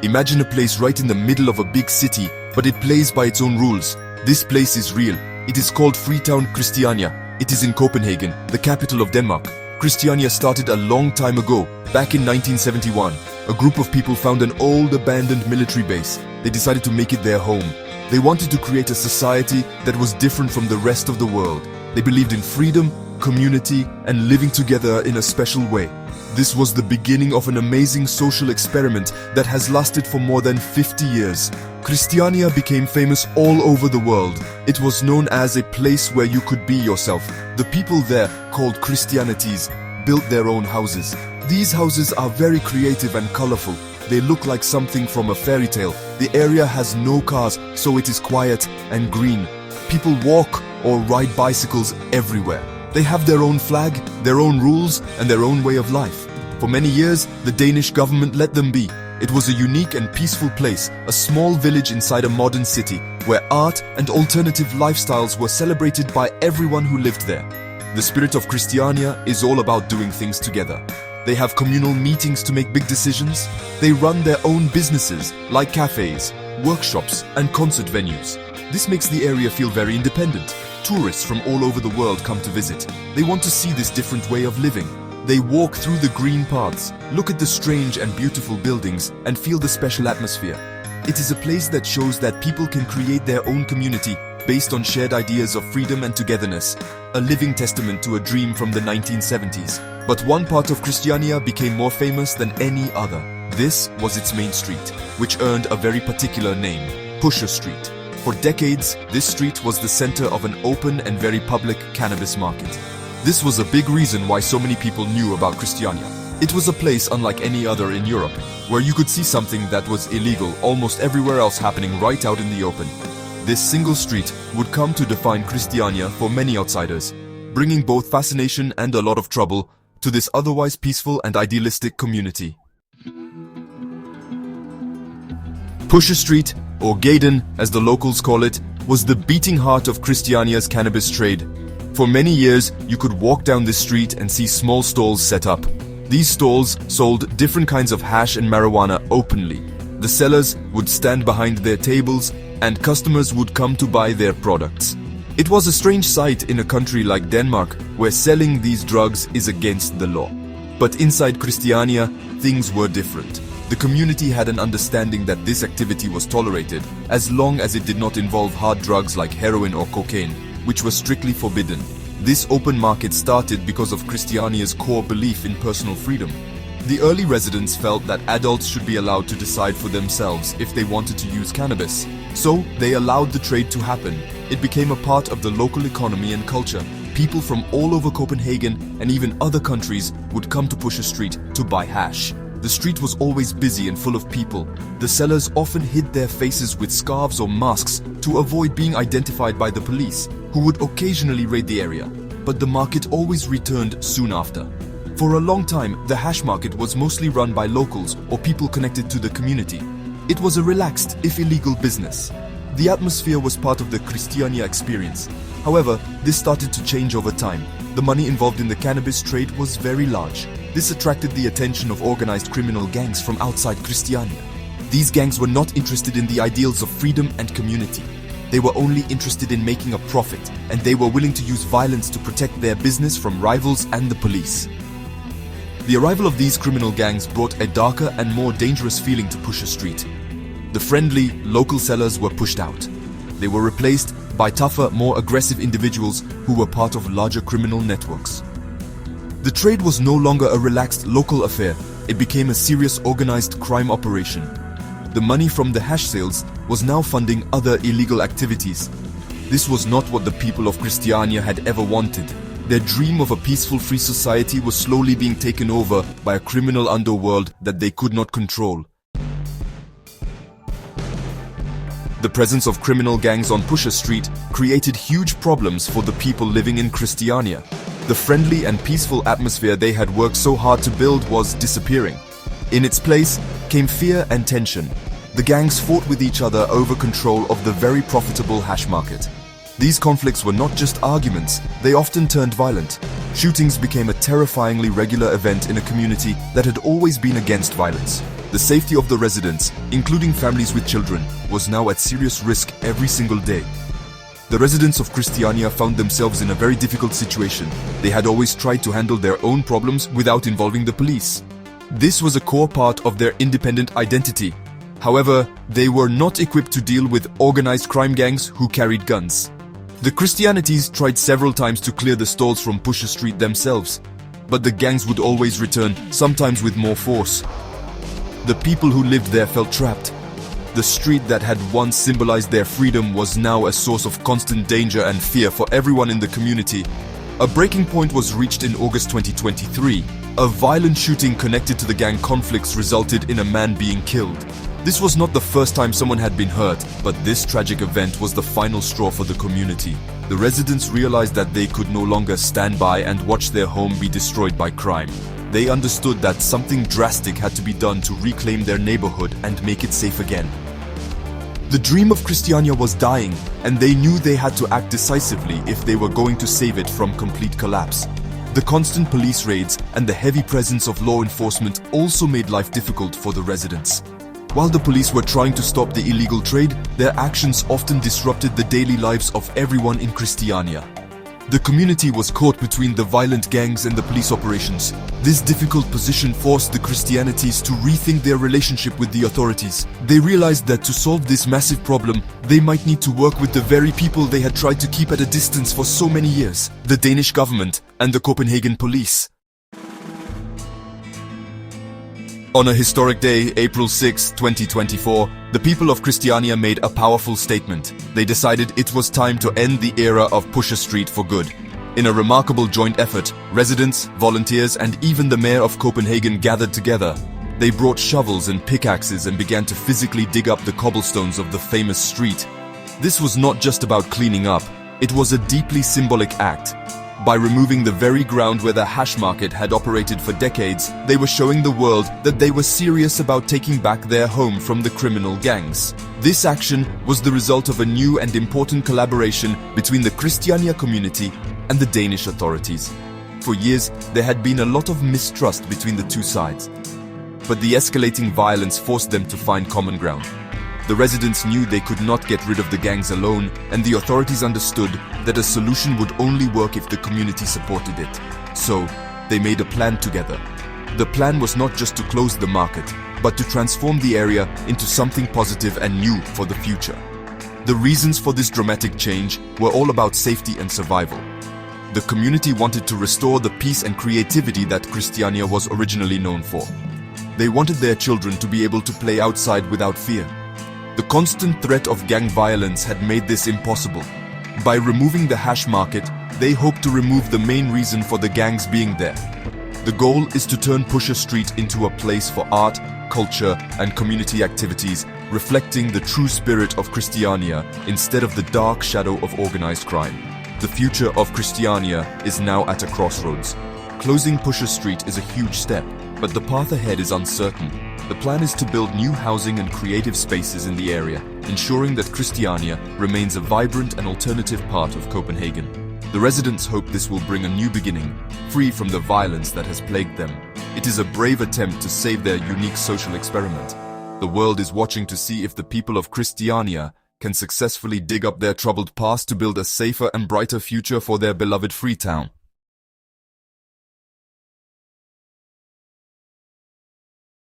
Imagine a place right in the middle of a big city, but it plays by its own rules. This place is real. It is called Freetown Christiania. It is in Copenhagen, the capital of Denmark. Christiania started a long time ago, back in 1971. A group of people found an old abandoned military base. They decided to make it their home. They wanted to create a society that was different from the rest of the world. They believed in freedom, community, and living together in a special way. This was the beginning of an amazing social experiment that has lasted for more than 50 years. Christiania became famous all over the world. It was known as a place where you could be yourself. The people there, called Christianites, built their own houses. These houses are very creative and colorful. They look like something from a fairy tale. The area has no cars, so it is quiet and green. People walk or ride bicycles everywhere. They have their own flag, their own rules, and their own way of life. For many years, the Danish government let them be. It was a unique and peaceful place, a small village inside a modern city, where art and alternative lifestyles were celebrated by everyone who lived there. The spirit of Christiania is all about doing things together. They have communal meetings to make big decisions. They run their own businesses, like cafes, workshops, and concert venues. This makes the area feel very independent. Tourists from all over the world come to visit. They want to see this different way of living. They walk through the green paths, look at the strange and beautiful buildings, and feel the special atmosphere. It is a place that shows that people can create their own community based on shared ideas of freedom and togetherness, a living testament to a dream from the 1970s. But one part of Christiania became more famous than any other. This was its main street, which earned a very particular name, Pusher Street. For decades, this street was the center of an open and very public cannabis market. This was a big reason why so many people knew about Christiania. It was a place unlike any other in Europe, where you could see something that was illegal almost everywhere else happening right out in the open. This single street would come to define Christiania for many outsiders, bringing both fascination and a lot of trouble to this otherwise peaceful and idealistic community. Pusher Street, or Gaden as the locals call it, was the beating heart of Christiania's cannabis trade. For many years, you could walk down this street and see small stalls set up. These stalls sold different kinds of hash and marijuana openly. The sellers would stand behind their tables and customers would come to buy their products. It was a strange sight in a country like Denmark, where selling these drugs is against the law. But inside Christiania, things were different. The community had an understanding that this activity was tolerated, as long as it did not involve hard drugs like heroin or cocaine, which were strictly forbidden. This open market started because of Christiania's core belief in personal freedom. The early residents felt that adults should be allowed to decide for themselves if they wanted to use cannabis. So they allowed the trade to happen. It became a part of the local economy and culture. People from all over Copenhagen and even other countries would come to Pusher Street to buy hash. The street was always busy and full of people. The sellers often hid their faces with scarves or masks to avoid being identified by the police, who would occasionally raid the area. But the market always returned soon after. For a long time, the hash market was mostly run by locals or people connected to the community. It was a relaxed, if illegal, business. The atmosphere was part of the Christiania experience. However, this started to change over time. The money involved in the cannabis trade was very large. This attracted the attention of organized criminal gangs from outside Christiania. These gangs were not interested in the ideals of freedom and community. They were only interested in making a profit, and they were willing to use violence to protect their business from rivals and the police. The arrival of these criminal gangs brought a darker and more dangerous feeling to Pusher Street. The friendly, local sellers were pushed out. They were replaced by tougher, more aggressive individuals who were part of larger criminal networks. The trade was no longer a relaxed local affair. It became a serious organized crime operation. The money from the hash sales was now funding other illegal activities. This was not what the people of Christiania had ever wanted. Their dream of a peaceful, free society was slowly being taken over by a criminal underworld that they could not control. The presence of criminal gangs on Pusher Street created huge problems for the people living in Christiania. The friendly and peaceful atmosphere they had worked so hard to build was disappearing. In its place came fear and tension. The gangs fought with each other over control of the very profitable hash market. These conflicts were not just arguments, they often turned violent. Shootings became a terrifyingly regular event in a community that had always been against violence. The safety of the residents, including families with children, was now at serious risk every single day. The residents of Christiania found themselves in a very difficult situation. They had always tried to handle their own problems without involving the police. This was a core part of their independent identity. However, they were not equipped to deal with organized crime gangs who carried guns. The Christianities tried several times to clear the stalls from Pusher Street themselves, but the gangs would always return, sometimes with more force. The people who lived there felt trapped. The street that had once symbolized their freedom was now a source of constant danger and fear for everyone in the community. A breaking point was reached in August 2023. A violent shooting connected to the gang conflicts resulted in a man being killed. This was not the first time someone had been hurt, but this tragic event was the final straw for the community. The residents realized that they could no longer stand by and watch their home be destroyed by crime. They understood that something drastic had to be done to reclaim their neighborhood and make it safe again. The dream of Christiania was dying, and they knew they had to act decisively if they were going to save it from complete collapse. The constant police raids and the heavy presence of law enforcement also made life difficult for the residents. While the police were trying to stop the illegal trade, their actions often disrupted the daily lives of everyone in Christiania. The community was caught between the violent gangs and the police operations. This difficult position forced the Christianities to rethink their relationship with the authorities. They realized that to solve this massive problem, they might need to work with the very people they had tried to keep at a distance for so many years: the Danish government and the Copenhagen police. On a historic day, April 6, 2024, the people of Christiania made a powerful statement. They decided it was time to end the era of Pusher Street for good. In a remarkable joint effort, residents, volunteers, and even the mayor of Copenhagen gathered together. They brought shovels and pickaxes and began to physically dig up the cobblestones of the famous street. This was not just about cleaning up, it was a deeply symbolic act. By removing the very ground where the hash market had operated for decades, they were showing the world that they were serious about taking back their home from the criminal gangs. This action was the result of a new and important collaboration between the Christiania community and the Danish authorities. For years, there had been a lot of mistrust between the two sides. But the escalating violence forced them to find common ground. The residents knew they could not get rid of the gangs alone, and the authorities understood that a solution would only work if the community supported it. So, they made a plan together. The plan was not just to close the market, but to transform the area into something positive and new for the future. The reasons for this dramatic change were all about safety and survival. The community wanted to restore the peace and creativity that Christiania was originally known for. They wanted their children to be able to play outside without fear. The constant threat of gang violence had made this impossible. By removing the hash market, they hoped to remove the main reason for the gangs being there. The goal is to turn Pusher Street into a place for art, culture, and community activities, reflecting the true spirit of Christiania instead of the dark shadow of organized crime. The future of Christiania is now at a crossroads. Closing Pusher Street is a huge step, but the path ahead is uncertain. The plan is to build new housing and creative spaces in the area, ensuring that Christiania remains a vibrant and alternative part of Copenhagen. The residents hope this will bring a new beginning, free from the violence that has plagued them. It is a brave attempt to save their unique social experiment. The world is watching to see if the people of Christiania can successfully dig up their troubled past to build a safer and brighter future for their beloved Freetown.